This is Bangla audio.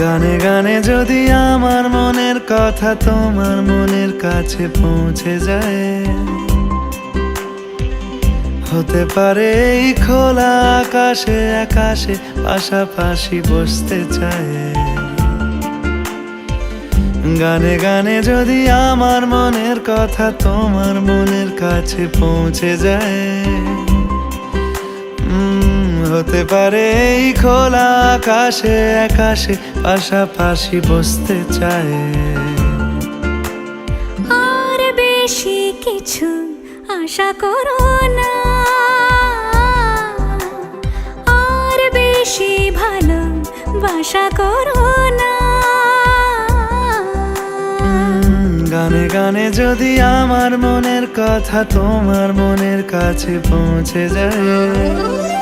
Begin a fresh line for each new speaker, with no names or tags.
গানে গানে যদি আমার মনের কথা তোমার মনের কাছে পৌঁছে যায়, হতে পারে এই খোলা আকাশে আকাশে পাশাপাশি বসতে চায়। গানে গানে যদি আমার মনের কথা তোমার মনের কাছে পৌঁছে যায়, হতে পারে এই খোলা আকাশে আকাশে পাশাপাশি বসতে চায়।
আর বেশি কিছু আশা করো না, আর বেশি ভালোবাসা করো না।
গানে গানে যদি আমার মনের কথা তোমার মনের কাছে পৌঁছে যায়,